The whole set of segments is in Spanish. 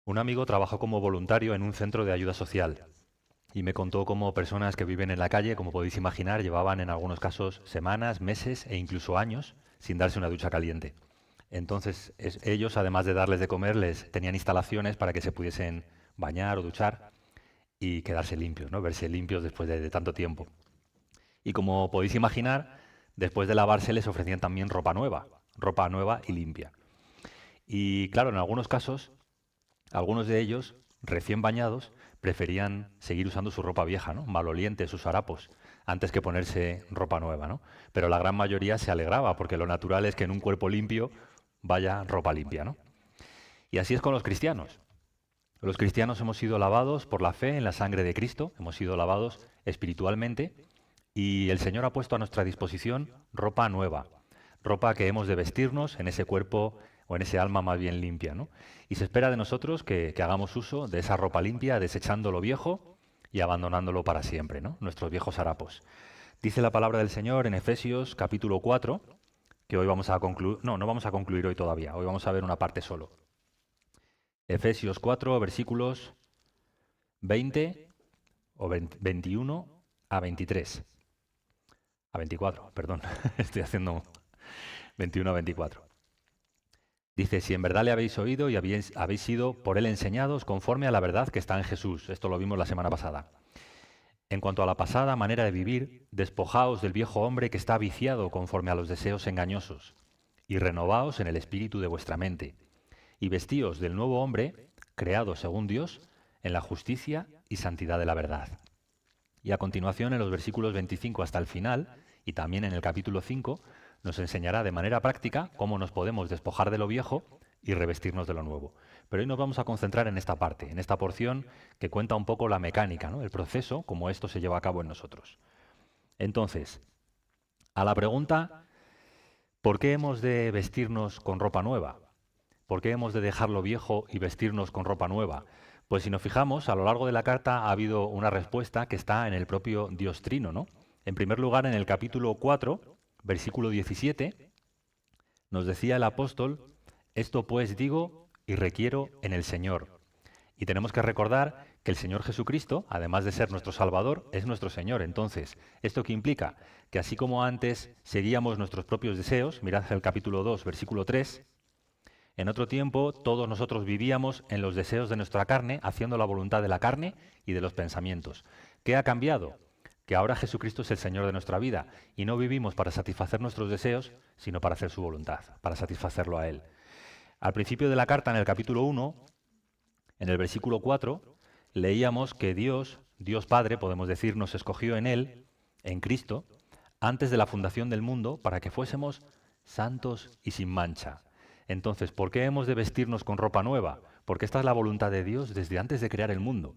Un amigo trabajó como voluntario en un centro de ayuda social y me contó cómo personas que viven en la calle, como podéis imaginar, llevaban en algunos casos semanas, meses e incluso años sin darse una ducha caliente. Entonces, ellos, además de darles de comer, les tenían instalaciones para que se pudiesen bañar o duchar y quedarse limpios, ¿no? Verse limpios después de tanto tiempo. Y como podéis imaginar, después de lavarse les ofrecían también ropa nueva y limpia. Y claro, en algunos casos algunos de ellos, recién bañados, preferían seguir usando su ropa vieja, ¿no? Maloliente, sus harapos, antes que ponerse ropa nueva, ¿no? Pero la gran mayoría se alegraba, porque lo natural es que en un cuerpo limpio vaya ropa limpia, ¿no? Y así es con los cristianos. Los cristianos hemos sido lavados por la fe en la sangre de Cristo, hemos sido lavados espiritualmente y el Señor ha puesto a nuestra disposición ropa nueva, ropa que hemos de vestirnos en ese cuerpo o en ese alma más bien limpia, ¿no? Y se espera de nosotros que hagamos uso de esa ropa limpia, desechando lo viejo y abandonándolo para siempre, ¿no? Nuestros viejos harapos. Dice la palabra del Señor en Efesios capítulo 4, que hoy vamos a concluir, no vamos a concluir hoy todavía, hoy vamos a ver una parte solo. Efesios 4, versículos 20 o 21 a 23. A 24, perdón, estoy haciendo 21 a 24. Dice, si en verdad le habéis oído y habéis sido por él enseñados conforme a la verdad que está en Jesús. Esto lo vimos la semana pasada. En cuanto a la pasada manera de vivir, despojaos del viejo hombre que está viciado conforme a los deseos engañosos, y renovaos en el espíritu de vuestra mente, y vestíos del nuevo hombre, creado según Dios, en la justicia y santidad de la verdad. Y a continuación, en los versículos 25 hasta el final, y también en el capítulo 5, nos enseñará de manera práctica cómo nos podemos despojar de lo viejo y revestirnos de lo nuevo. Pero hoy nos vamos a concentrar en esta parte, en esta porción que cuenta un poco la mecánica, ¿no? El proceso, cómo esto se lleva a cabo en nosotros. Entonces, a la pregunta, ¿por qué hemos de vestirnos con ropa nueva? ¿Por qué hemos de dejar lo viejo y vestirnos con ropa nueva? Pues si nos fijamos, a lo largo de la carta ha habido una respuesta que está en el propio Dios Trino, ¿no? En primer lugar, en el capítulo 4, versículo 17, nos decía el apóstol, esto pues digo y requiero en el Señor. Y tenemos que recordar que el Señor Jesucristo, además de ser nuestro Salvador, es nuestro Señor. Entonces, ¿esto qué implica? Que así como antes seguíamos nuestros propios deseos, mirad el capítulo 2, versículo 3, en otro tiempo todos nosotros vivíamos en los deseos de nuestra carne, haciendo la voluntad de la carne y de los pensamientos. ¿Qué ha cambiado? Que ahora Jesucristo es el Señor de nuestra vida y no vivimos para satisfacer nuestros deseos, sino para hacer su voluntad, para satisfacerlo a Él. Al principio de la carta, en el capítulo 1, en el versículo 4, leíamos que Dios Padre, podemos decir, nos escogió en Él, en Cristo, antes de la fundación del mundo, para que fuésemos santos y sin mancha. Entonces, ¿por qué hemos de vestirnos con ropa nueva? Porque esta es la voluntad de Dios desde antes de crear el mundo,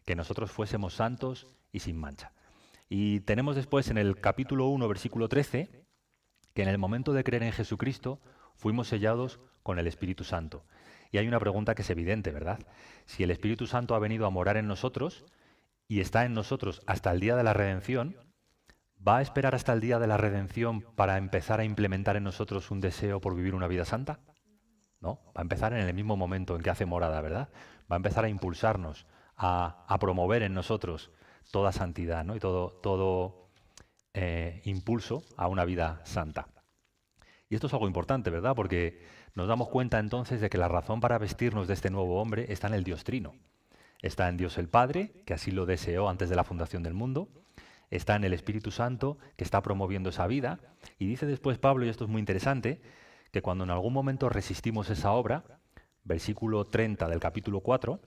que nosotros fuésemos santos y sin mancha. Y tenemos después en el capítulo 1, versículo 13, que en el momento de creer en Jesucristo fuimos sellados con el Espíritu Santo. Y hay una pregunta que es evidente, ¿verdad? Si el Espíritu Santo ha venido a morar en nosotros y está en nosotros hasta el día de la redención, ¿va a esperar hasta el día de la redención para empezar a implementar en nosotros un deseo por vivir una vida santa? No, va a empezar en el mismo momento en que hace morada, ¿verdad? Va a empezar a impulsarnos, a promover en nosotros toda santidad, ¿no? Y todo impulso a una vida santa. Y esto es algo importante, ¿verdad? Porque nos damos cuenta entonces de que la razón para vestirnos de este nuevo hombre está en el Dios Trino. Está en Dios el Padre, que así lo deseó antes de la fundación del mundo. Está en el Espíritu Santo, que está promoviendo esa vida. Y dice después Pablo, y esto es muy interesante, que cuando en algún momento resistimos esa obra, versículo 30 del capítulo 4,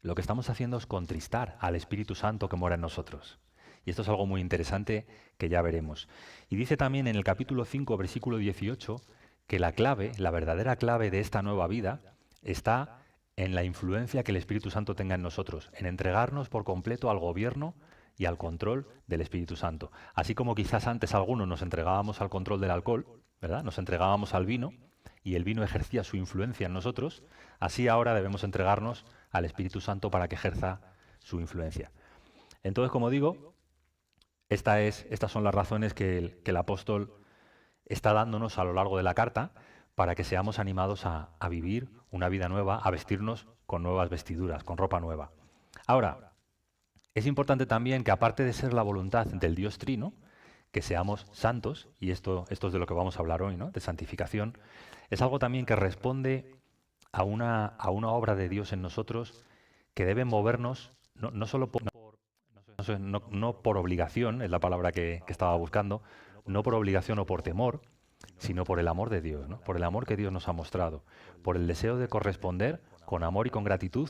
lo que estamos haciendo es contristar al Espíritu Santo que mora en nosotros. Y esto es algo muy interesante que ya veremos. Y dice también en el capítulo 5, versículo 18, que la clave, la verdadera clave de esta nueva vida, está en la influencia que el Espíritu Santo tenga en nosotros, en entregarnos por completo al gobierno y al control del Espíritu Santo. Así como quizás antes algunos nos entregábamos al control del alcohol, ¿verdad? Nos entregábamos al vino y el vino ejercía su influencia en nosotros, así ahora debemos entregarnos al Espíritu Santo para que ejerza su influencia. Entonces, como digo, estas son las razones que el apóstol está dándonos a lo largo de la carta para que seamos animados a vivir una vida nueva, a vestirnos con nuevas vestiduras, con ropa nueva. Ahora, es importante también que aparte de ser la voluntad del Dios Trino, que seamos santos, y esto es de lo que vamos a hablar hoy, ¿no? De santificación, es algo también que responde a una obra de Dios en nosotros que debe movernos no solo no por obligación, es la palabra que estaba buscando, no por obligación o por temor, sino por el amor de Dios, ¿no? Por el amor que Dios nos ha mostrado, por el deseo de corresponder con amor y con gratitud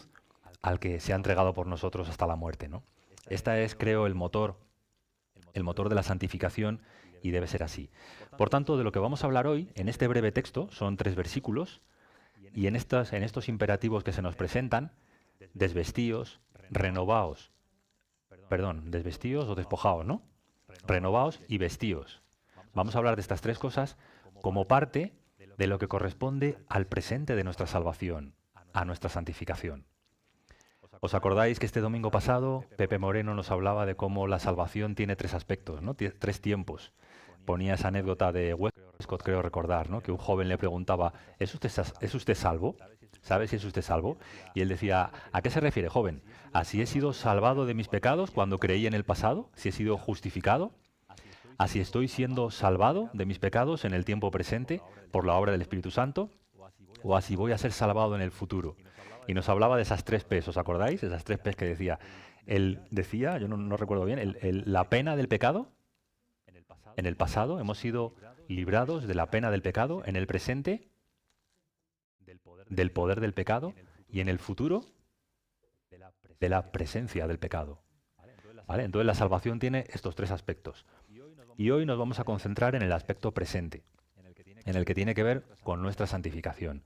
al que se ha entregado por nosotros hasta la muerte, ¿no? Esta es, creo, el motor de la santificación y debe ser así. Por tanto, de lo que vamos a hablar hoy, en este breve texto, son 3 versículos, y en estos imperativos que se nos presentan, desvestíos, renovaos, desvestíos o despojaos, ¿no? Renovaos y vestíos. Vamos a hablar de estas 3 cosas como parte de lo que corresponde al presente de nuestra salvación, a nuestra santificación. ¿Os acordáis que este domingo pasado Pepe Moreno nos hablaba de cómo la salvación tiene 3 aspectos, ¿no? 3 tiempos. Ponía esa anécdota de Westcott, creo recordar, ¿no? Que un joven le preguntaba, ¿es usted salvo? ¿Sabe si es usted salvo? Y él decía, ¿a qué se refiere, joven? ¿A si he sido salvado de mis pecados cuando creí en el pasado? ¿Si he sido justificado? ¿A si estoy siendo salvado de mis pecados en el tiempo presente por la obra del Espíritu Santo? ¿O a si voy a ser salvado en el futuro? Y nos hablaba de esas 3 P's, ¿os acordáis? Esas 3 P's que decía. Él decía, yo no recuerdo bien, la pena del pecado. En el pasado hemos sido librados de la pena del pecado, en el presente del poder del pecado y en el futuro de la presencia del pecado. ¿Vale? Entonces la salvación tiene estos 3 aspectos. Y hoy nos vamos a concentrar en el aspecto presente, en el que tiene que ver con nuestra santificación.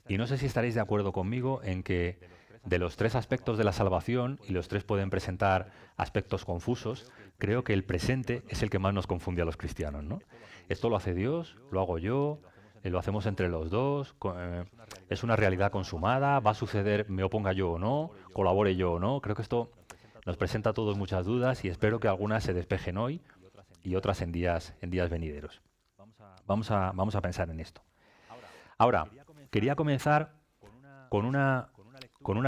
Y no sé si estaréis de acuerdo conmigo en que de los 3 aspectos de la salvación, y los 3 pueden presentar aspectos confusos, creo que el presente es el que más nos confunde a los cristianos, ¿no? Esto lo hace Dios, lo hago yo, lo hacemos entre los dos, es una realidad consumada, va a suceder, me oponga yo o no, colabore yo o no. Creo que esto nos presenta a todos muchas dudas y espero que algunas se despejen hoy y otras en días venideros. Vamos a pensar en esto. Ahora, quería comenzar con una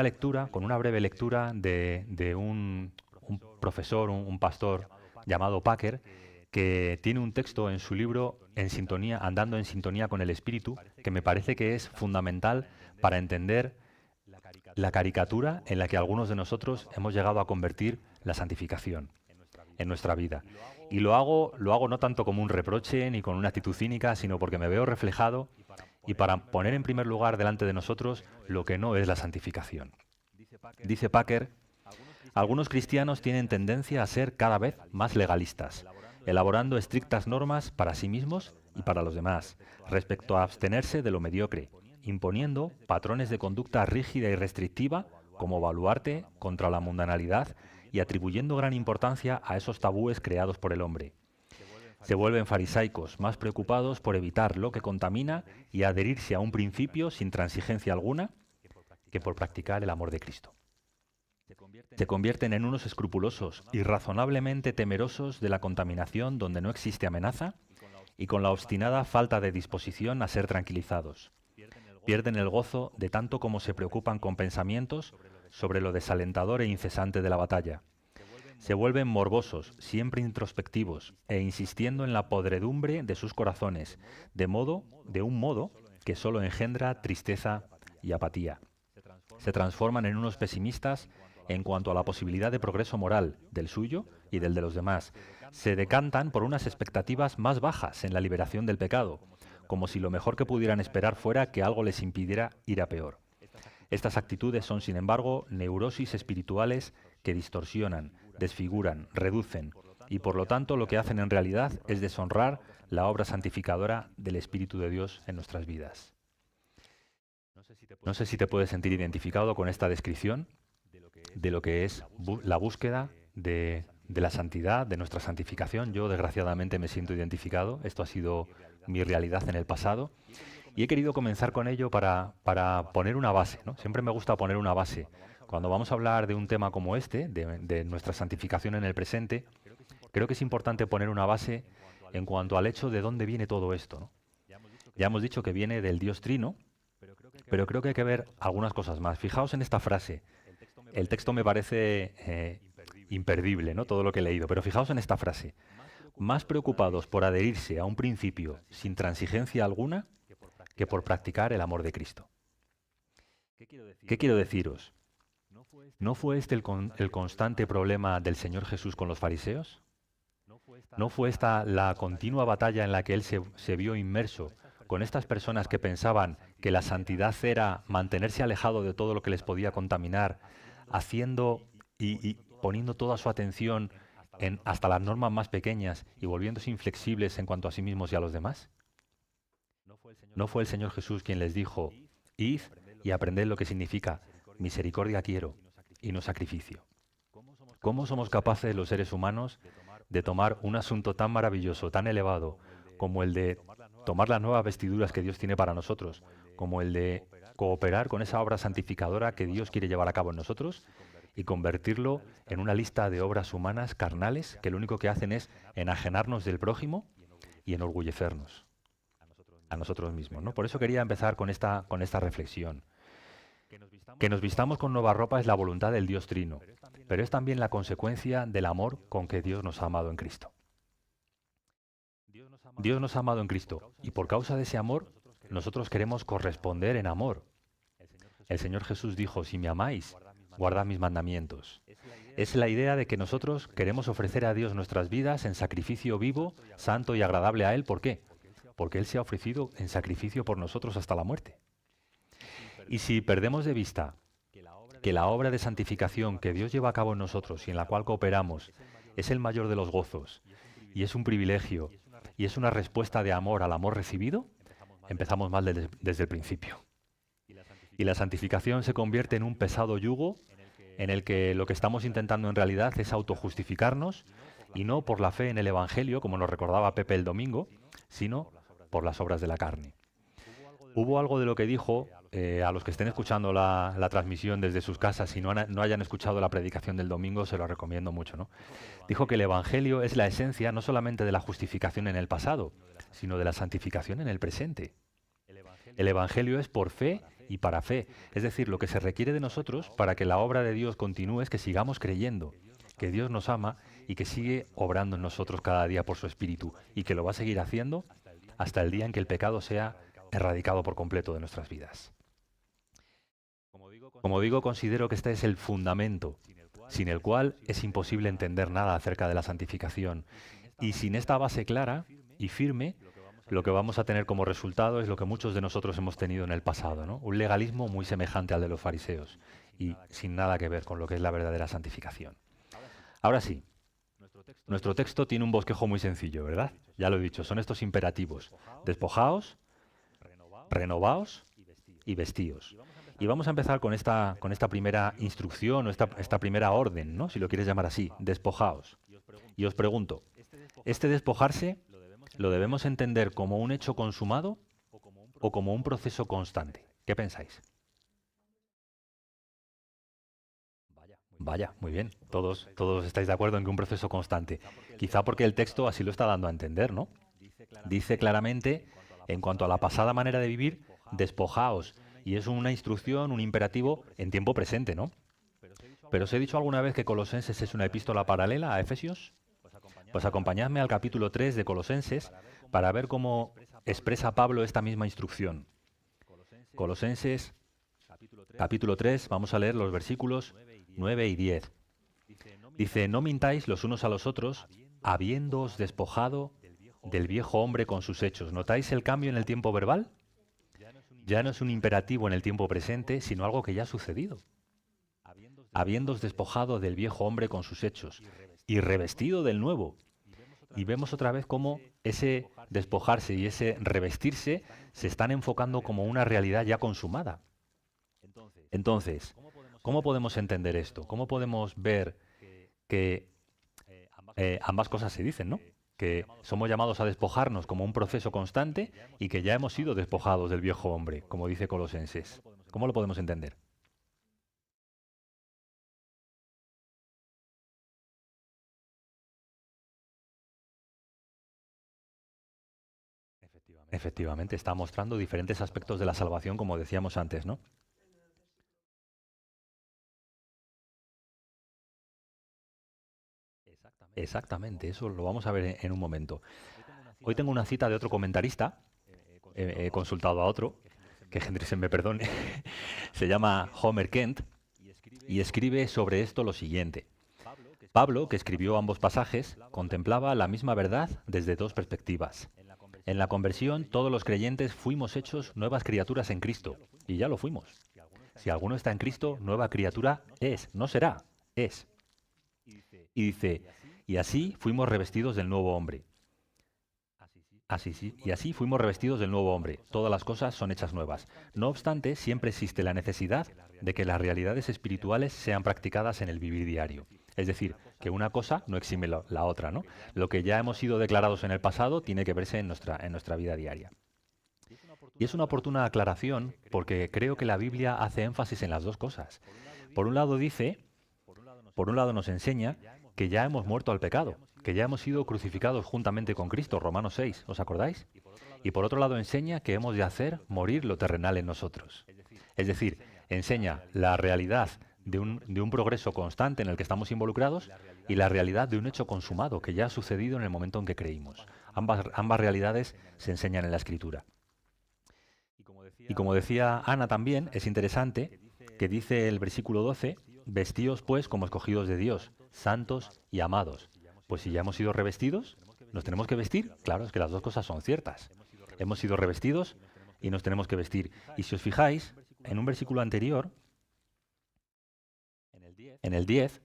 lectura, con una breve lectura de un profesor, un pastor llamado Packer, que tiene un texto en su libro Andando en sintonía con el Espíritu, que me parece que es fundamental para entender la caricatura en la que algunos de nosotros hemos llegado a convertir la santificación en nuestra vida. Y lo hago no tanto como un reproche ni con una actitud cínica, sino porque me veo reflejado y para poner en primer lugar delante de nosotros lo que no es la santificación. Dice Packer, algunos cristianos tienen tendencia a ser cada vez más legalistas, elaborando estrictas normas para sí mismos y para los demás, respecto a abstenerse de lo mediocre, imponiendo patrones de conducta rígida y restrictiva como baluarte contra la mundanalidad y atribuyendo gran importancia a esos tabúes creados por el hombre. Se vuelven farisaicos, más preocupados por evitar lo que contamina y adherirse a un principio sin transigencia alguna que por practicar el amor de Cristo. Se convierten en unos escrupulosos y razonablemente temerosos de la contaminación donde no existe amenaza y con la obstinada falta de disposición a ser tranquilizados. Pierden el gozo de tanto como se preocupan con pensamientos sobre lo desalentador e incesante de la batalla. Se vuelven morbosos, siempre introspectivos, e insistiendo en la podredumbre de sus corazones, de un modo que solo engendra tristeza y apatía. Se transforman en unos pesimistas en cuanto a la posibilidad de progreso moral, del suyo y del de los demás. Se decantan por unas expectativas más bajas en la liberación del pecado, como si lo mejor que pudieran esperar fuera que algo les impidiera ir a peor. Estas actitudes son, sin embargo, neurosis espirituales que distorsionan, desfiguran, reducen, y por lo tanto lo que hacen en realidad es deshonrar la obra santificadora del Espíritu de Dios en nuestras vidas. No sé si te puedes sentir identificado con esta descripción de lo que es la búsqueda de la santidad, de nuestra santificación. Yo, desgraciadamente, me siento identificado. Esto ha sido mi realidad en el pasado. Y he querido comenzar con ello para poner una base, ¿no? Siempre me gusta poner una base. Cuando vamos a hablar de un tema como este, de nuestra santificación en el presente, creo que es importante poner una base en cuanto al hecho de dónde viene todo esto, ¿no? Ya hemos dicho que viene del Dios Trino, pero creo que hay que ver algunas cosas más. Fijaos en esta frase. El texto me parece imperdible, ¿no? Todo lo que he leído, pero fijaos en esta frase. Más preocupados por adherirse a un principio sin transigencia alguna que por practicar el amor de Cristo. ¿Qué quiero deciros? ¿No fue este el constante problema del Señor Jesús con los fariseos? ¿No fue esta la continua batalla en la que Él se vio inmerso con estas personas que pensaban que la santidad era mantenerse alejado de todo lo que les podía contaminar, haciendo y poniendo toda su atención en hasta las normas más pequeñas y volviéndose inflexibles en cuanto a sí mismos y a los demás? ¿No fue el Señor Jesús quien les dijo, id y aprended lo que significa misericordia quiero y no sacrificio? ¿Cómo somos capaces los seres humanos de tomar un asunto tan maravilloso, tan elevado, como el de tomar las nuevas vestiduras que Dios tiene para nosotros, como el de cooperar con esa obra santificadora que Dios quiere llevar a cabo en nosotros, y convertirlo en una lista de obras humanas carnales que lo único que hacen es enajenarnos del prójimo y enorgullecernos a nosotros mismos, ¿no? Por eso quería empezar con esta reflexión. Que nos vistamos con nueva ropa es la voluntad del Dios Trino, pero es también la consecuencia del amor con que Dios nos ha amado en Cristo. Dios nos ha amado en Cristo y por causa de ese amor nosotros queremos corresponder en amor. El Señor Jesús dijo, si me amáis, guardad mis mandamientos. Es la idea de que nosotros queremos ofrecer a Dios nuestras vidas en sacrificio vivo, santo y agradable a Él. ¿Por qué? Porque Él se ha ofrecido en sacrificio por nosotros hasta la muerte. Y si perdemos de vista que la obra de santificación que Dios lleva a cabo en nosotros y en la cual cooperamos es el mayor de los gozos, y es un privilegio, y es una respuesta de amor al amor recibido, empezamos mal desde el principio. Y la santificación se convierte en un pesado yugo en el que lo que estamos intentando en realidad es autojustificarnos, y no por la fe en el Evangelio, como nos recordaba Pepe el domingo, sino por las obras de la carne. Hubo algo de lo que dijo, a los que estén escuchando la transmisión desde sus casas y no hayan escuchado la predicación del domingo, se lo recomiendo mucho, ¿no? Dijo que el Evangelio es la esencia no solamente de la justificación en el pasado, sino de la santificación en el presente. El Evangelio es por fe y para fe, es decir, lo que se requiere de nosotros para que la obra de Dios continúe es que sigamos creyendo, que Dios nos ama y que sigue obrando en nosotros cada día por su Espíritu y que lo va a seguir haciendo hasta el día en que el pecado sea erradicado por completo de nuestras vidas. Como digo, considero que este es el fundamento, sin el cual es imposible entender nada acerca de la santificación. Y sin esta base clara y firme, lo que vamos a tener como resultado es lo que muchos de nosotros hemos tenido en el pasado, ¿no? Un legalismo muy semejante al de los fariseos y sin nada que ver con lo que es la verdadera santificación. Ahora sí, nuestro texto tiene un bosquejo muy sencillo, ¿verdad? Ya lo he dicho, son estos imperativos. Despojaos, renovaos y vestíos. Y vamos a empezar con esta primera instrucción o esta primera orden, ¿no? Si lo quieres llamar así, despojaos. Y os pregunto, ¿este despojarse lo debemos entender como un hecho consumado o como un proceso constante? ¿Qué pensáis? Vaya, muy bien. Todos estáis de acuerdo en que un proceso constante. Quizá porque el texto así lo está dando a entender, ¿no? Dice claramente, en cuanto a la pasada manera de vivir, despojaos. Y es una instrucción, un imperativo en tiempo presente, ¿no? Pero os he dicho alguna vez que Colosenses es una epístola paralela a Efesios. Pues acompañadme al capítulo 3 de Colosenses para ver cómo expresa Pablo esta misma instrucción. Colosenses, capítulo 3, vamos a leer los versículos 9 y 10. Dice, no mintáis los unos a los otros, habiéndoos despojado del viejo hombre con sus hechos. ¿Notáis el cambio en el tiempo verbal? Ya no es un imperativo en el tiempo presente, sino algo que ya ha sucedido. Habiéndoos despojado del viejo hombre con sus hechos y revestido del nuevo. Y vemos otra vez cómo ese despojarse y ese revestirse se están enfocando como una realidad ya consumada. Entonces, ¿cómo podemos entender esto? ¿Cómo podemos ver que ambas cosas se dicen, ¿no? Que somos llamados a despojarnos como un proceso constante y que ya hemos sido despojados del viejo hombre, como dice Colosenses. ¿Cómo lo podemos entender? Efectivamente, está mostrando diferentes aspectos de la salvación, como decíamos antes, ¿no? Exactamente, eso lo vamos a ver en un momento. Hoy tengo una cita de otro comentarista, he consultado a otro, que Hendrickson me perdone, se llama Homer Kent, y escribe sobre esto lo siguiente. Pablo, que escribió ambos pasajes, contemplaba la misma verdad desde dos perspectivas. En la conversión, todos los creyentes fuimos hechos nuevas criaturas en Cristo, y ya lo fuimos. Si alguno está en Cristo, nueva criatura es, no será, es. Y dice, y así fuimos revestidos del nuevo hombre. Así, sí, y así fuimos revestidos del nuevo hombre. Todas las cosas son hechas nuevas. No obstante, siempre existe la necesidad de que las realidades espirituales sean practicadas en el vivir diario. Es decir, que una cosa no exime la otra, ¿no? Lo que ya hemos sido declarados en el pasado tiene que verse en nuestra vida diaria. Y es una oportuna aclaración porque creo que la Biblia hace énfasis en las dos cosas. Por un lado dice, por un lado nos enseña que ya hemos muerto al pecado, que ya hemos sido crucificados juntamente con Cristo, Romanos 6, ¿os acordáis? Y por otro lado enseña que hemos de hacer morir lo terrenal en nosotros. Es decir, enseña la realidad de un progreso constante en el que estamos involucrados y la realidad de un hecho consumado que ya ha sucedido en el momento en que creímos. Ambas realidades se enseñan en la Escritura. Y como decía Ana también, es interesante que dice el versículo 12, vestíos pues como escogidos de Dios, santos y amados. Pues si ya hemos sido revestidos, ¿nos tenemos que vestir? Claro, es que las dos cosas son ciertas. Hemos sido revestidos y nos tenemos que vestir. Y si os fijáis, en un versículo anterior, en el 10,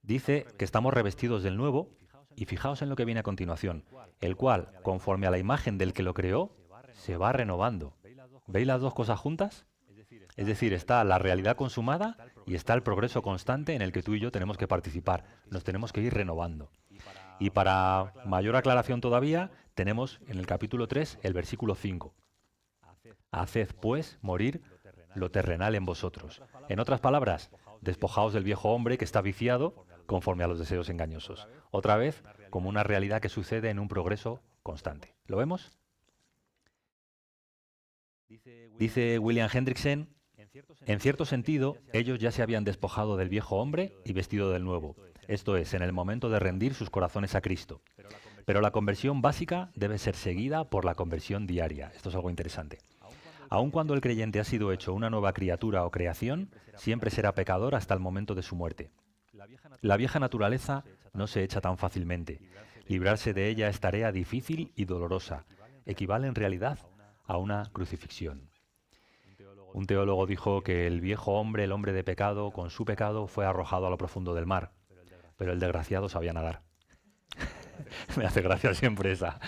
dice que estamos revestidos del nuevo, y fijaos en lo que viene a continuación, el cual, conforme a la imagen del que lo creó, se va renovando. ¿Veis las dos cosas juntas? Es decir, está la realidad consumada y está el progreso constante en el que tú y yo tenemos que participar. Nos tenemos que ir renovando. Y para mayor aclaración todavía, tenemos en el capítulo 3 el versículo 5. Haced pues morir lo terrenal en vosotros. En otras palabras, despojaos del viejo hombre que está viciado conforme a los deseos engañosos. Otra vez, como una realidad que sucede en un progreso constante. ¿Lo vemos? Dice William Hendrickson, en cierto sentido, ellos ya se habían despojado del viejo hombre y vestido del nuevo, esto es, en el momento de rendir sus corazones a Cristo. Pero la conversión básica debe ser seguida por la conversión diaria. Esto es algo interesante. Aun cuando el creyente ha sido hecho una nueva criatura o creación, siempre será pecador hasta el momento de su muerte. La vieja naturaleza no se echa tan fácilmente. Librarse de ella es tarea difícil y dolorosa. Equivale en realidad a una crucifixión. Un teólogo dijo que el viejo hombre, el hombre de pecado, con su pecado fue arrojado a lo profundo del mar, pero el desgraciado sabía nadar. Me hace gracia siempre esa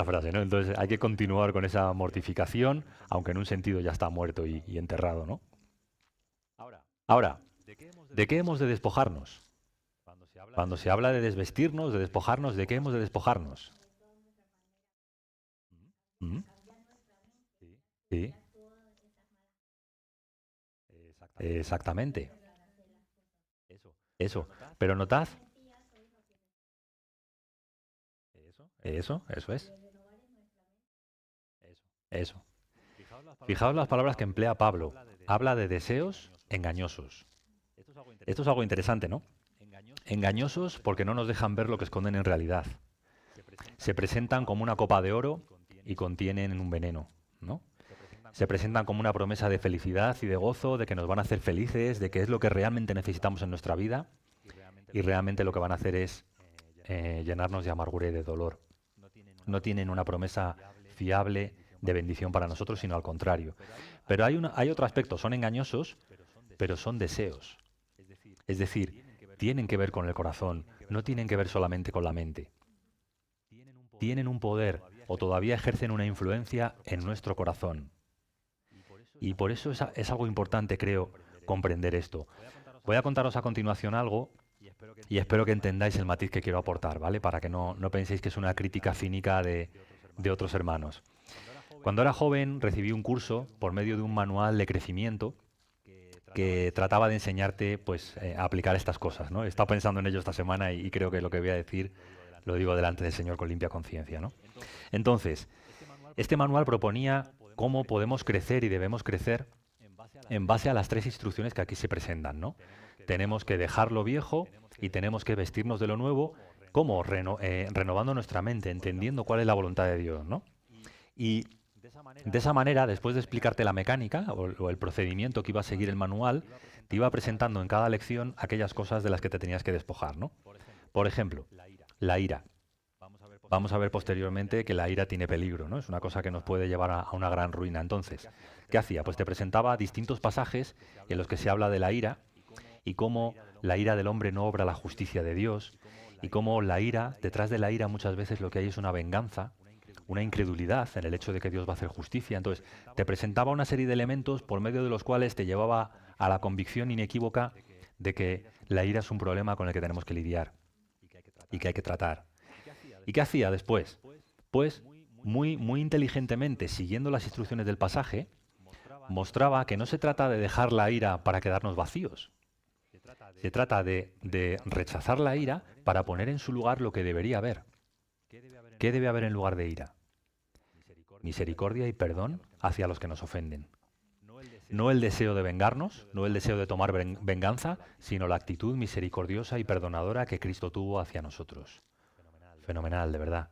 frase, ¿no? Entonces hay que continuar con esa mortificación, aunque en un sentido ya está muerto y enterrado, ¿no? Ahora, ¿de qué hemos de despojarnos? Cuando se habla de desvestirnos, de despojarnos, ¿de qué hemos de despojarnos? ¿Mm? Sí, exactamente. Eso. Pero notad, eso es. Eso. Fijaos las palabras que emplea Pablo. Habla de deseos engañosos. Esto es algo interesante, ¿no? Engañosos porque no nos dejan ver lo que esconden en realidad. Se presentan como una copa de oro y contienen un veneno, ¿no? Se presentan como una promesa de felicidad y de gozo, de que nos van a hacer felices, de que es lo que realmente necesitamos en nuestra vida, y realmente lo que van a hacer es llenarnos de amargura y de dolor. No tienen una promesa fiable de bendición para nosotros, sino al contrario. Pero hay otro aspecto, son engañosos, pero son deseos. Es decir, tienen que ver con el corazón, no tienen que ver solamente con la mente. Tienen un poder o todavía ejercen una influencia en nuestro corazón. Y por eso es algo importante, creo, comprender esto. Voy a contaros a continuación algo y espero que entendáis el matiz que quiero aportar, ¿vale? Para que no penséis que es una crítica cínica de otros hermanos. Cuando era joven recibí un curso por medio de un manual de crecimiento que trataba de enseñarte pues, a aplicar estas cosas, ¿no? He estado pensando en ello esta semana y creo que lo que voy a decir lo digo delante del Señor con limpia conciencia, ¿no? Entonces, Este manual proponía cómo podemos crecer y debemos crecer en base a las tres instrucciones que aquí se presentan, ¿no? Tenemos que dejar lo viejo y tenemos que vestirnos de lo nuevo, como renovando nuestra mente, entendiendo cuál es la voluntad de Dios, ¿no? Y de esa manera, después de explicarte la mecánica o el procedimiento que iba a seguir el manual, te iba presentando en cada lección aquellas cosas de las que te tenías que despojar, ¿no? Por ejemplo, la ira. Vamos a ver posteriormente que la ira tiene peligro, ¿no? Es una cosa que nos puede llevar a una gran ruina. Entonces, ¿qué hacía? Pues te presentaba distintos pasajes en los que se habla de la ira y cómo la ira del hombre no obra la justicia de Dios y cómo la ira, detrás de la ira muchas veces lo que hay es una venganza, una incredulidad en el hecho de que Dios va a hacer justicia. Entonces, te presentaba una serie de elementos por medio de los cuales te llevaba a la convicción inequívoca de que la ira es un problema con el que tenemos que lidiar y que hay que tratar. ¿Y qué hacía después? Pues muy inteligentemente, siguiendo las instrucciones del pasaje, mostraba que no se trata de dejar la ira para quedarnos vacíos. Se trata de rechazar la ira para poner en su lugar lo que debería haber. ¿Qué debe haber en lugar de ira? Misericordia y perdón hacia los que nos ofenden. No el deseo de vengarnos, no el deseo de tomar venganza, sino la actitud misericordiosa y perdonadora que Cristo tuvo hacia nosotros. Fenomenal, de verdad.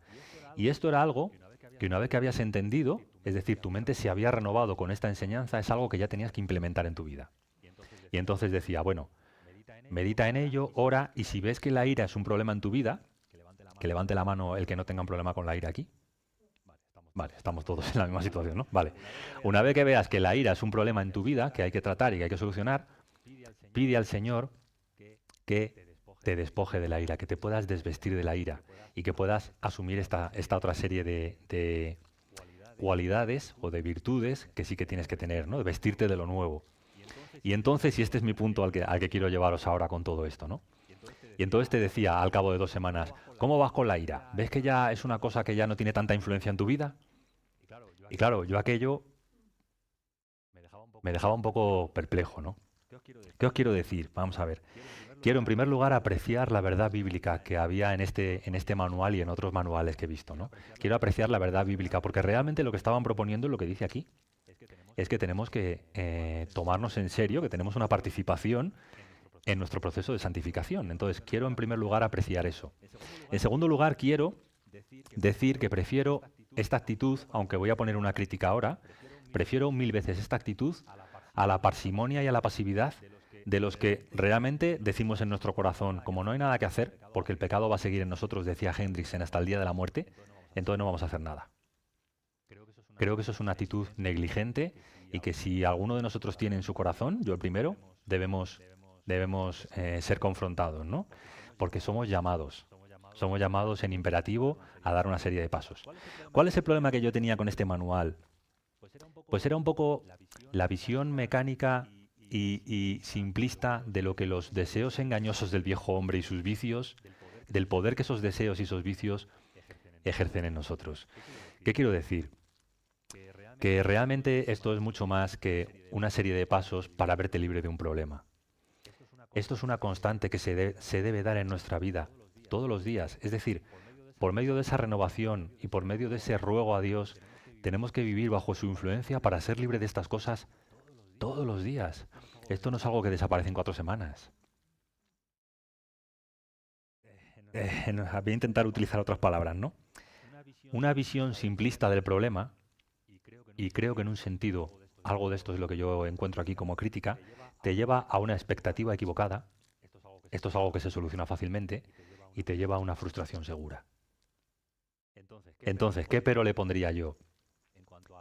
Y esto era algo que una vez que habías entendido, es decir, tu mente se había renovado con esta enseñanza, es algo que ya tenías que implementar en tu vida. Y entonces decía, bueno, medita en ello, ora, y si ves que la ira es un problema en tu vida, que levante la mano el que no tenga un problema con la ira aquí. Vale, estamos todos en la misma situación, ¿no? Vale. Una vez que veas que la ira es un problema en tu vida, que hay que tratar y que hay que solucionar, pide al Señor que te despoje de la ira, que te puedas desvestir de la ira y que puedas asumir esta otra serie de cualidades o de virtudes que sí que tienes que tener, ¿no? De vestirte de lo nuevo. Y entonces, y este es mi punto al que quiero llevaros ahora con todo esto, ¿no? Y entonces te decía al cabo de 2 semanas, ¿cómo vas con la ira? ¿Ves que ya es una cosa que ya no tiene tanta influencia en tu vida? Y claro, yo aquello me dejaba un poco perplejo, ¿no? ¿Qué os quiero decir? Vamos a ver. Quiero en primer lugar apreciar la verdad bíblica que había en este manual y en otros manuales que he visto, ¿no? Quiero apreciar la verdad bíblica porque realmente lo que estaban proponiendo es lo que dice aquí. Es que tenemos que tomarnos en serio, que tenemos una participación en nuestro proceso de santificación. Entonces, quiero en primer lugar apreciar eso. En segundo lugar, quiero decir que prefiero esta actitud, aunque voy a poner una crítica ahora, prefiero 1000 veces esta actitud a la parsimonia y a la pasividad de los que realmente decimos en nuestro corazón, como no hay nada que hacer, porque el pecado va a seguir en nosotros, decía Hendrickson, hasta el día de la muerte, entonces no vamos a hacer nada. Creo que eso es una actitud negligente y que si alguno de nosotros tiene en su corazón, yo el primero, debemos ser confrontados, ¿no? Porque somos llamados en imperativo a dar una serie de pasos. ¿Cuál es el problema que yo tenía con este manual? Pues era un poco la visión mecánica y simplista de lo que los deseos engañosos del viejo hombre y sus vicios, del poder que esos deseos y esos vicios ejercen en nosotros. ¿Qué quiero decir? Que realmente esto es mucho más que una serie de pasos para verte libre de un problema. Esto es una constante que se debe dar en nuestra vida todos los días. Es decir, por medio de esa renovación y por medio de ese ruego a Dios, tenemos que vivir bajo su influencia para ser libre de estas cosas todos los días. Esto no es algo que desaparece en 4 semanas. Voy a intentar utilizar otras palabras, ¿no? Una visión simplista del problema, y creo que en un sentido algo de esto es lo que yo encuentro aquí como crítica, te lleva a una expectativa equivocada. Esto es algo que se soluciona fácilmente y te lleva a una frustración segura. Entonces, ¿qué pero le pondría yo?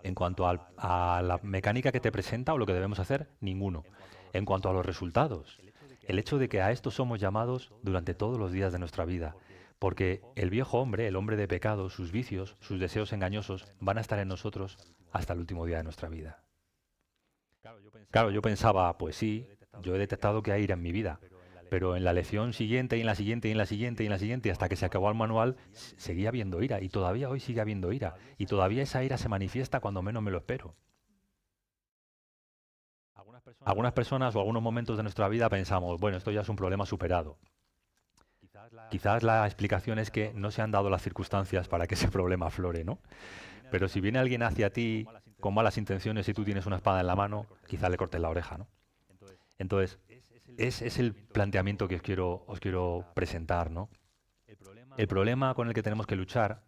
En cuanto a la mecánica que te presenta o lo que debemos hacer, ninguno. En cuanto a los resultados, el hecho de que a esto somos llamados durante todos los días de nuestra vida, porque el viejo hombre, el hombre de pecado, sus vicios, sus deseos engañosos, van a estar en nosotros hasta el último día de nuestra vida. Claro, yo pensaba, pues sí, yo he detectado que hay ira en mi vida, pero en la lección siguiente y en la siguiente y en la siguiente y en la siguiente, hasta que se acabó el manual, seguía habiendo ira y todavía hoy sigue habiendo ira y todavía esa ira se manifiesta cuando menos me lo espero. Algunas personas o algunos momentos de nuestra vida pensamos, bueno, esto ya es un problema superado. Quizás la explicación es que no se han dado las circunstancias para que ese problema aflore, ¿no? Pero si viene alguien hacia ti con malas intenciones y tú tienes una espada en la mano, quizá le cortes la oreja, ¿no? Entonces, es el planteamiento que os quiero presentar, ¿no? El problema con el que tenemos que luchar,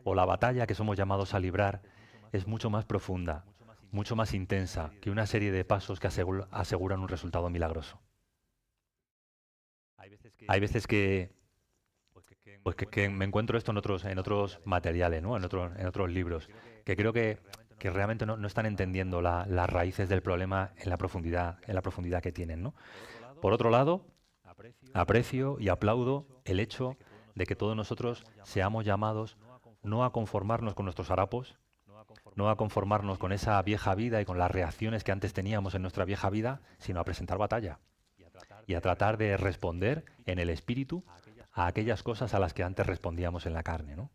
o la batalla que somos llamados a librar, es mucho más profunda, mucho más intensa que una serie de pasos que aseguran un resultado milagroso. Hay veces que me encuentro esto en otros materiales, ¿no? En otros libros, que creo que realmente no están entendiendo las raíces del problema en la profundidad que tienen, ¿no? Por otro lado, aprecio y aplaudo el hecho de que todos nosotros seamos llamados no a conformarnos con nuestros harapos, no a conformarnos con esa vieja vida y con las reacciones que antes teníamos en nuestra vieja vida, sino a presentar batalla y a tratar de responder en el espíritu a aquellas cosas a las que antes respondíamos en la carne, ¿no?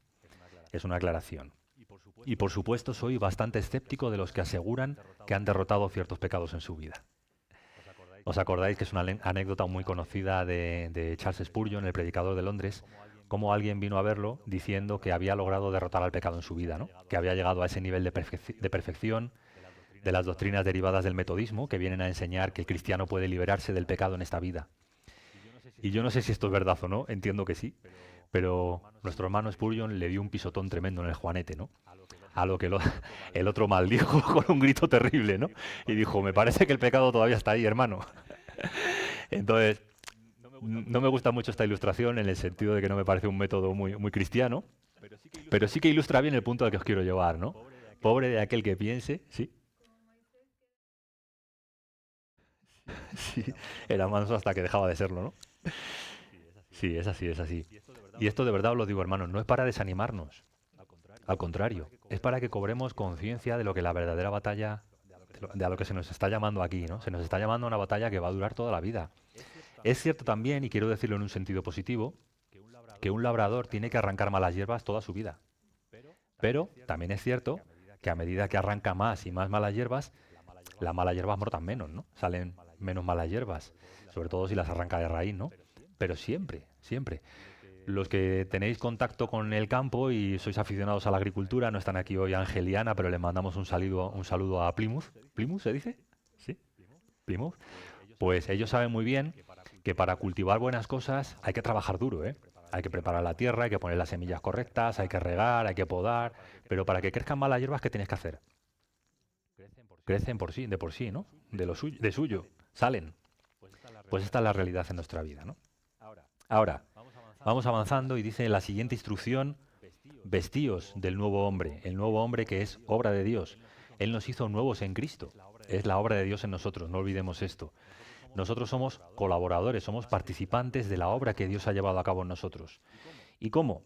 Es una aclaración. Y por supuesto soy bastante escéptico de los que aseguran que han derrotado ciertos pecados en su vida. ¿Os acordáis que es una anécdota muy conocida de Charles Spurgeon, el predicador de Londres, cómo alguien vino a verlo diciendo que había logrado derrotar al pecado en su vida, ¿no? Que había llegado a ese nivel de perfección de las doctrinas derivadas del metodismo que vienen a enseñar que el cristiano puede liberarse del pecado en esta vida. Y yo no sé si esto es verdad o no, entiendo que sí, pero nuestro hermano Spurgeon le dio un pisotón tremendo en el juanete, ¿no? A lo que el otro maldijo con un grito terrible, ¿no? Y dijo, me parece que el pecado todavía está ahí, hermano. Entonces, no me gusta mucho esta ilustración en el sentido de que no me parece un método muy cristiano, pero sí que ilustra bien el punto al que os quiero llevar, ¿no? Pobre de aquel que piense, ¿sí? Sí, era manso hasta que dejaba de serlo, ¿no? Sí, es así, es así. Y esto de verdad os lo digo, hermanos, no es para desanimarnos. Al contrario, es para que cobremos conciencia de lo que la verdadera batalla, de a lo que se nos está llamando aquí, ¿no? Se nos está llamando a una batalla que va a durar toda la vida. Es cierto también, y quiero decirlo en un sentido positivo, que un labrador tiene que arrancar malas hierbas toda su vida. Pero también es cierto que a medida que arranca más y más malas hierbas, las malas hierbas brotan menos, ¿no? Salen menos malas hierbas, sobre todo si las arranca de raíz, ¿no? Pero siempre, siempre. Los que tenéis contacto con el campo y sois aficionados a la agricultura, no están aquí hoy Ángel y Ana, pero le mandamos un saludo a Plymouth. ¿Plymouth se dice? Sí, Plymouth. Pues ellos saben muy bien que para cultivar buenas cosas hay que trabajar duro, ¿eh? Hay que preparar la tierra, hay que poner las semillas correctas, hay que regar, hay que podar, pero para que crezcan malas hierbas, ¿qué tienes que hacer? Crecen de por sí, ¿no? De suyo, salen. Pues esta es la realidad en nuestra vida, ¿no? Ahora, vamos avanzando y dice la siguiente instrucción, vestíos del nuevo hombre, el nuevo hombre que es obra de Dios. Él nos hizo nuevos en Cristo, es la obra de Dios en nosotros, no olvidemos esto. Nosotros somos colaboradores, somos participantes de la obra que Dios ha llevado a cabo en nosotros. ¿Y cómo?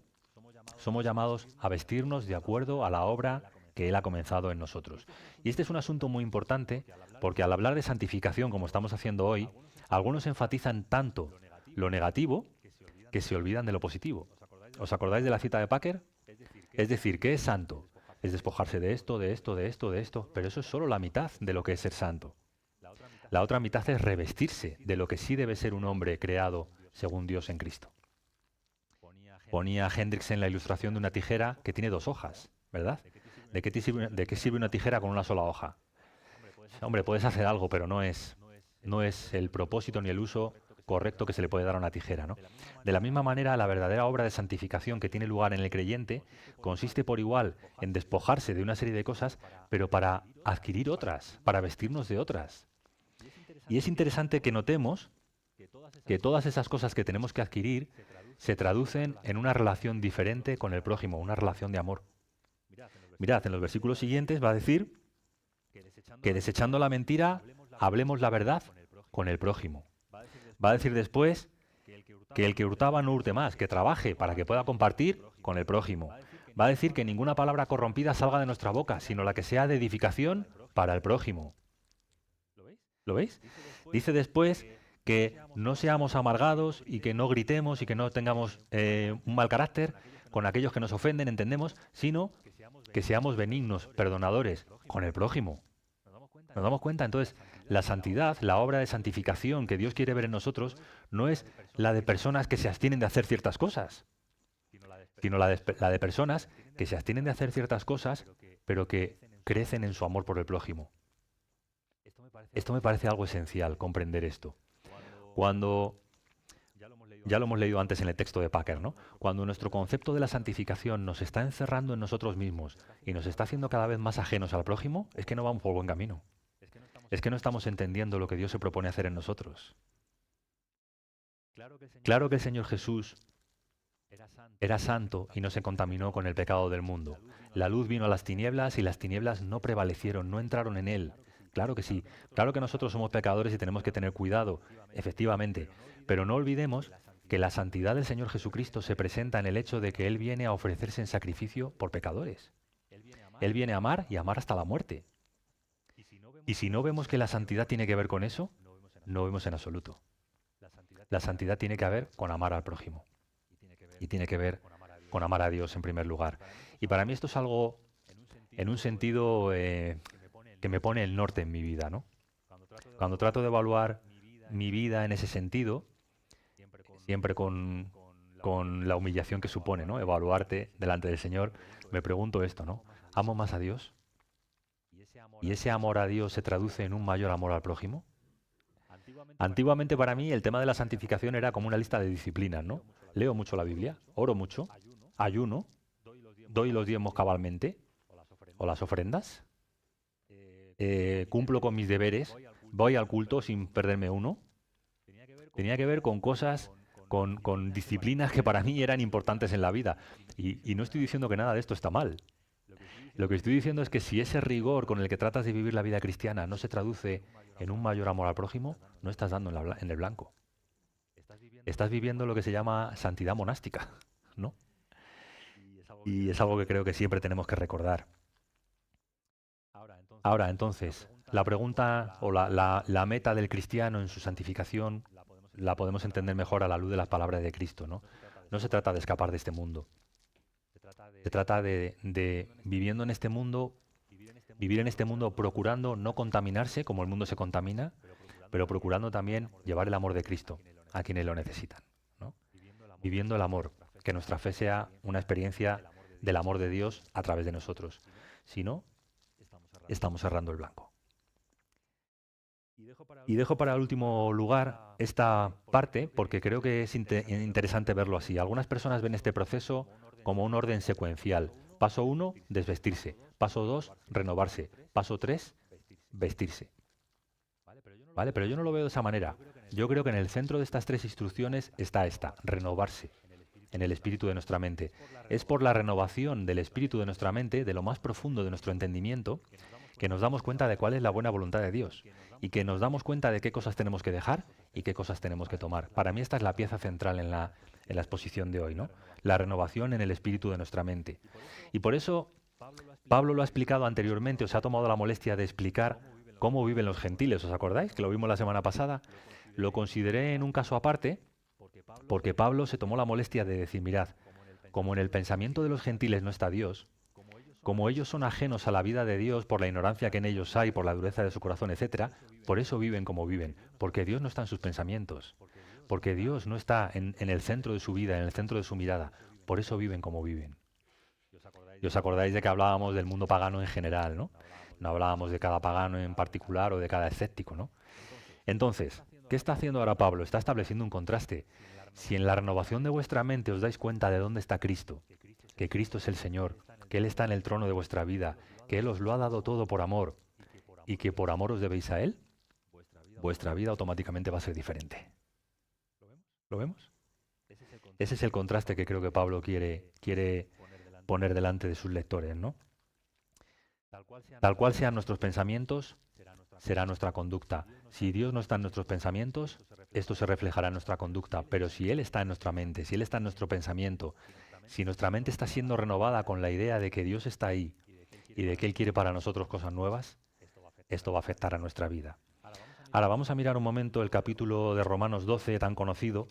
Somos llamados a vestirnos de acuerdo a la obra que Él ha comenzado en nosotros. Y este es un asunto muy importante porque al hablar de santificación, como estamos haciendo hoy, algunos enfatizan tanto lo negativo que se olvidan de lo positivo. ¿Os acordáis de la cita de Packer? Es decir, ¿qué es santo? Es despojarse de esto, de esto, de esto, de esto, pero eso es solo la mitad de lo que es ser santo. La otra mitad es revestirse de lo que sí debe ser un hombre creado según Dios en Cristo. Ponía Hendricks en la ilustración de una tijera que tiene dos hojas, ¿verdad? ¿De qué sirve una tijera con una sola hoja? Hombre, puedes hacer algo, pero no es el propósito ni el uso correcto que se le puede dar a una tijera, ¿no? De la misma manera, la verdadera obra de santificación que tiene lugar en el creyente consiste por igual en despojarse de una serie de cosas, pero para adquirir otras, para vestirnos de otras. Y es interesante que notemos que todas esas cosas que tenemos que adquirir se traducen en una relación diferente con el prójimo, una relación de amor. Mirad, en los versículos siguientes va a decir que desechando la mentira, hablemos la verdad con el prójimo. Va a decir después que el que hurtaba no hurte más, que trabaje para que pueda compartir con el prójimo. Va a decir que ninguna palabra corrompida salga de nuestra boca, sino la que sea de edificación para el prójimo. ¿Lo veis? Dice después que no seamos amargados y que no gritemos y que no tengamos un mal carácter con aquellos que nos ofenden, entendemos, sino que seamos benignos, perdonadores con el prójimo. ¿Nos damos cuenta? Entonces, la santidad, la obra de santificación que Dios quiere ver en nosotros, no es la de personas que se abstienen de hacer ciertas cosas, sino la de personas que se abstienen de hacer ciertas cosas, pero que crecen en su amor por el prójimo. Esto me parece algo esencial, comprender esto. Cuando, ya lo hemos leído antes en el texto de Packer, ¿no? Cuando nuestro concepto de la santificación nos está encerrando en nosotros mismos y nos está haciendo cada vez más ajenos al prójimo, es que no vamos por buen camino. Es que no estamos entendiendo lo que Dios se propone hacer en nosotros. Claro que el Señor Jesús era santo y no se contaminó con el pecado del mundo. La luz vino a las tinieblas y las tinieblas no prevalecieron, no entraron en él. Claro que sí. Claro que nosotros somos pecadores y tenemos que tener cuidado, efectivamente. Pero no olvidemos que la santidad del Señor Jesucristo se presenta en el hecho de que Él viene a ofrecerse en sacrificio por pecadores. Él viene a amar y a amar hasta la muerte. Y si no vemos que la santidad tiene que ver con eso, no vemos en absoluto. La santidad tiene que ver con amar al prójimo. Y tiene que ver con amar a Dios en primer lugar. Y para mí esto es algo, en un sentido, que me pone el norte en mi vida, ¿no? Cuando trato de evaluar mi vida en ese sentido, siempre con la humillación que supone, ¿no? Evaluarte delante del Señor, me pregunto esto, ¿no? ¿Amo más a Dios? ¿Y ese amor a Dios se traduce en un mayor amor al prójimo? Antiguamente para mí el tema de la santificación era como una lista de disciplinas, ¿no? Leo mucho la Biblia, oro mucho, ayuno, doy los diezmos cabalmente, o las ofrendas, cumplo con mis deberes, voy al culto sin perderme uno. Tenía que ver con cosas, con disciplinas que para mí eran importantes en la vida. Y no estoy diciendo que nada de esto está mal. Lo que estoy diciendo es que si ese rigor con el que tratas de vivir la vida cristiana no se traduce en un mayor amor al prójimo, no estás dando en el blanco. Estás viviendo lo que se llama santidad monástica, ¿no? Y es algo que creo que siempre tenemos que recordar. Ahora, entonces, la pregunta o la meta del cristiano en su santificación la podemos entender mejor a la luz de las palabras de Cristo, ¿no? No se trata de escapar de este mundo. Se trata de viviendo en este mundo, vivir en este mundo procurando no contaminarse como el mundo se contamina, pero procurando también llevar el amor de Cristo a quienes lo necesitan, ¿no? Viviendo el amor, que nuestra fe sea una experiencia del amor de Dios a través de nosotros. Si no, estamos cerrando el blanco. Y dejo para el último lugar esta parte porque creo que es interesante verlo así. Algunas personas ven este proceso como un orden secuencial. Paso 1, desvestirse. Paso 2, renovarse. Paso 3, vestirse. ¿Vale? Pero yo no lo veo de esa manera. Yo creo que en el centro de estas tres instrucciones está esta, renovarse en el espíritu de nuestra mente. Es por la renovación del espíritu de nuestra mente, de lo más profundo de nuestro entendimiento, que nos damos cuenta de cuál es la buena voluntad de Dios y que nos damos cuenta de qué cosas tenemos que dejar y qué cosas tenemos que tomar. Para mí esta es la pieza central en la exposición de hoy, ¿no? La renovación en el espíritu de nuestra mente. Y por eso Pablo lo ha explicado anteriormente, o se ha tomado la molestia de explicar cómo viven los gentiles. ¿Os acordáis? Que lo vimos la semana pasada. Lo consideré en un caso aparte porque Pablo se tomó la molestia de decir, mirad, como en el pensamiento de los gentiles no está Dios, como ellos son ajenos a la vida de Dios por la ignorancia que en ellos hay, por la dureza de su corazón, etcétera, por eso viven como viven, porque Dios no está en sus pensamientos, porque Dios no está en el centro de su vida, en el centro de su mirada, por eso viven como viven. Y os acordáis de que hablábamos del mundo pagano en general, ¿no? No hablábamos de cada pagano en particular o de cada escéptico, ¿no? Entonces, ¿qué está haciendo ahora Pablo? Está estableciendo un contraste. Si en la renovación de vuestra mente os dais cuenta de dónde está Cristo, que Cristo es el Señor, que Él está en el trono de vuestra vida, que Él os lo ha dado todo por amor y que por amor os debéis a Él, vuestra vida automáticamente va a ser diferente. ¿Lo vemos? Ese es el contraste que creo que Pablo quiere poner delante de sus lectores, ¿no? Tal cual sean nuestros pensamientos, será nuestra conducta. Si Dios no está en nuestros pensamientos, esto se reflejará en nuestra conducta. Pero si Él está en nuestra mente, si Él está en nuestro pensamiento, si nuestra mente está siendo renovada con la idea de que Dios está ahí y de que Él quiere para nosotros cosas nuevas, esto va a afectar a nuestra vida. Ahora vamos a mirar un momento el capítulo de Romanos 12 tan conocido,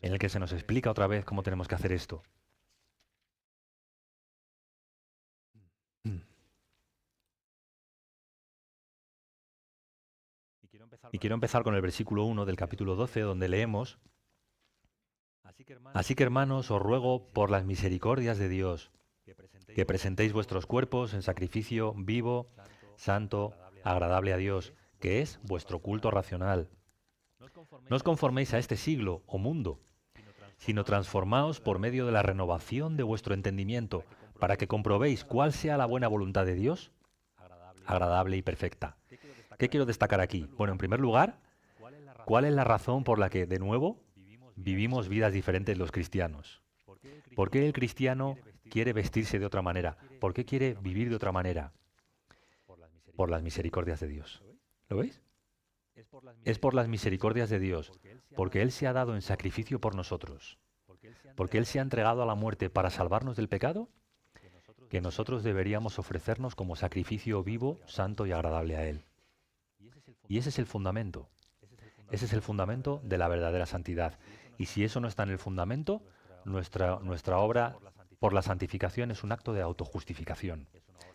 en el que se nos explica otra vez cómo tenemos que hacer esto. Y quiero empezar con el versículo 1 del capítulo 12, donde leemos: Así que, hermanos, os ruego por las misericordias de Dios que presentéis vuestros cuerpos en sacrificio vivo, santo, agradable a Dios, que es vuestro culto racional. No os conforméis a este siglo o mundo, sino transformaos por medio de la renovación de vuestro entendimiento, para que comprobéis cuál sea la buena voluntad de Dios, agradable y perfecta. ¿Qué quiero destacar aquí? Bueno, en primer lugar, ¿cuál es la razón por la que, de nuevo, vivimos vidas diferentes los cristianos? ¿Por qué el cristiano quiere vestirse de otra manera? ¿Por qué quiere vivir de otra manera? Por las misericordias de Dios. ¿Lo veis? Es por las misericordias de Dios, porque Él se ha dado en sacrificio por nosotros, porque Él se ha entregado a la muerte para salvarnos del pecado, que nosotros deberíamos ofrecernos como sacrificio vivo, santo y agradable a Él. Y ese es el fundamento. Ese es el fundamento de la verdadera santidad. Y si eso no está en el fundamento, nuestra obra por la santificación es un acto de autojustificación.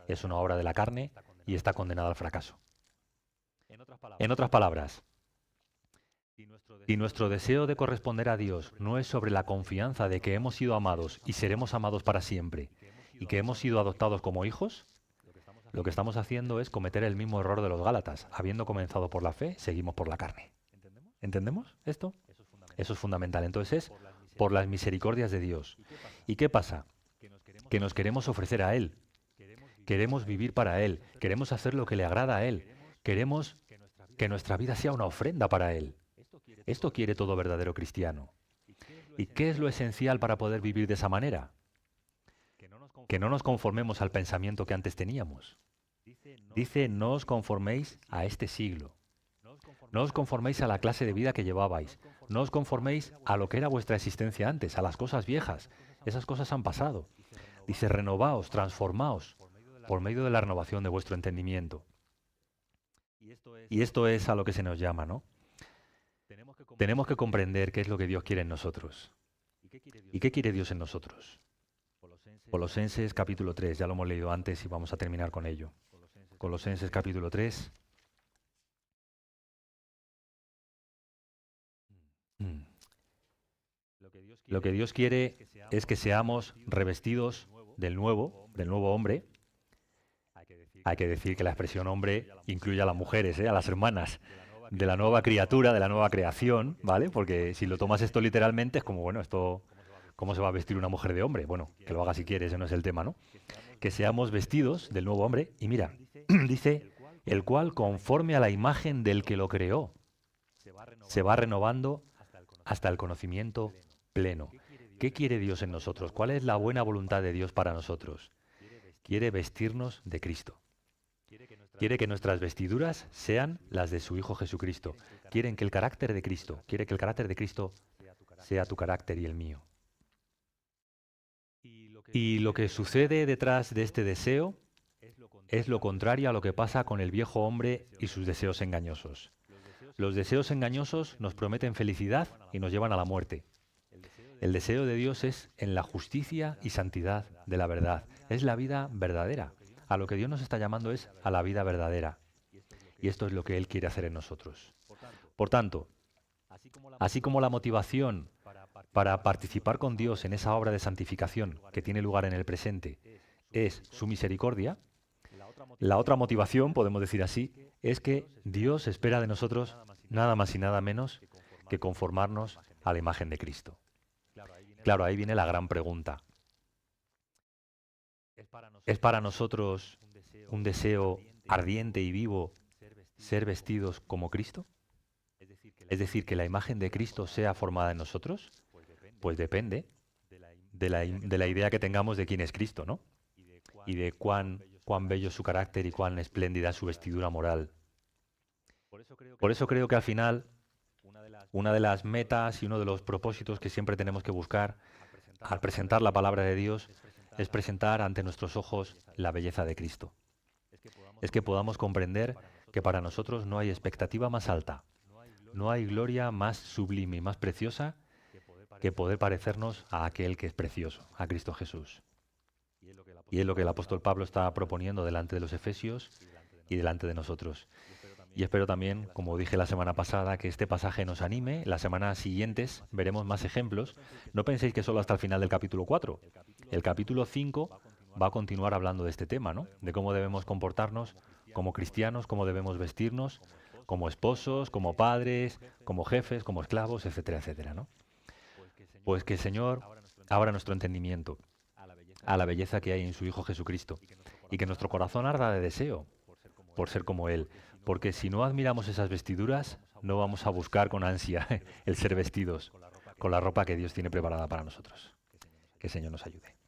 Es una obra de la carne y está condenada al fracaso. En otras palabras, si nuestro deseo de corresponder a Dios no es sobre la confianza de que hemos sido amados y seremos amados para siempre, y que hemos sido adoptados como hijos, lo que estamos haciendo es cometer el mismo error de los Gálatas. Habiendo comenzado por la fe, seguimos por la carne. ¿Entendemos esto? Eso es fundamental. Entonces es por las misericordias de Dios. ¿Y qué pasa? Que nos queremos ofrecer a Él. Queremos vivir para Él. Queremos hacer lo que le agrada a Él. Queremos que nuestra vida sea una ofrenda para Él. Esto quiere todo verdadero cristiano. ¿Y qué es lo esencial para poder vivir de esa manera? Que no nos conformemos al pensamiento que antes teníamos. Dice, no os conforméis a este siglo. No os conforméis a la clase de vida que llevabais. No os conforméis a lo que era vuestra existencia antes, a las cosas viejas. Esas cosas han pasado. Dice, renovaos, transformaos por medio de la renovación de vuestro entendimiento. Y esto es a lo que se nos llama, ¿no? Tenemos que comprender qué es lo que Dios quiere en nosotros. ¿Y qué quiere Dios en nosotros? Colosenses capítulo 3, ya lo hemos leído antes y vamos a terminar con ello. Colosenses capítulo 3. Lo que Dios quiere es que seamos revestidos del nuevo hombre. Hay que decir que la expresión hombre incluye a las mujeres, a las hermanas, de la nueva criatura, de la nueva creación, ¿vale? Porque si lo tomas esto literalmente es como, bueno, esto, ¿cómo se va a vestir una mujer de hombre? Bueno, que lo haga si quieres, ese no es el tema, ¿no? Que seamos vestidos del nuevo hombre. Y mira, dice, el cual conforme a la imagen del que lo creó, se va renovando hasta el conocimiento pleno. ¿Qué quiere Dios en nosotros? ¿Cuál es la buena voluntad de Dios para nosotros? Quiere vestirnos de Cristo. Quiere que nuestras vestiduras sean las de su Hijo Jesucristo. Quiere que el carácter de Cristo sea tu carácter y el mío. Y lo que sucede detrás de este deseo es lo contrario a lo que pasa con el viejo hombre y sus deseos engañosos. Los deseos engañosos nos prometen felicidad y nos llevan a la muerte. El deseo de Dios es en la justicia y santidad de la verdad. Es la vida verdadera. A lo que Dios nos está llamando es a la vida verdadera. Y esto es lo que Él quiere hacer en nosotros. Por tanto, así como la motivación para participar con Dios en esa obra de santificación que tiene lugar en el presente es su misericordia, la otra motivación, podemos decir así, es que Dios espera de nosotros nada más y nada menos que conformarnos a la imagen de Cristo. Claro, ahí viene la gran pregunta. ¿Es para nosotros un deseo ardiente y vivo ser vestidos como Cristo? Es decir, que la imagen de Cristo sea formada en nosotros. Pues depende de la idea que tengamos de quién es Cristo, ¿no? Y de cuán bello es su carácter y cuán espléndida es su vestidura moral. Por eso creo que al final, una de las metas y uno de los propósitos que siempre tenemos que buscar al presentar la palabra de Dios es presentar ante nuestros ojos la belleza de Cristo. Es que podamos comprender que para nosotros no hay expectativa más alta, no hay gloria más sublime y más preciosa que poder parecernos a aquel que es precioso, a Cristo Jesús. Y es lo que el apóstol Pablo está proponiendo delante de los efesios y delante de nosotros. Y espero también, como dije la semana pasada, que este pasaje nos anime. Las semanas siguientes veremos más ejemplos. No penséis que solo hasta el final del capítulo 4. El capítulo 5 va a continuar hablando de este tema, ¿no? De cómo debemos comportarnos como cristianos, cómo debemos vestirnos, como esposos, como padres, como jefes, como esclavos, etcétera, etcétera, ¿no? Pues que el Señor abra nuestro entendimiento a la belleza que hay en su Hijo Jesucristo y que nuestro corazón arda de deseo por ser como Él. Porque si no admiramos esas vestiduras, no vamos a buscar con ansia el ser vestidos con la ropa que Dios tiene preparada para nosotros. Que el Señor nos ayude.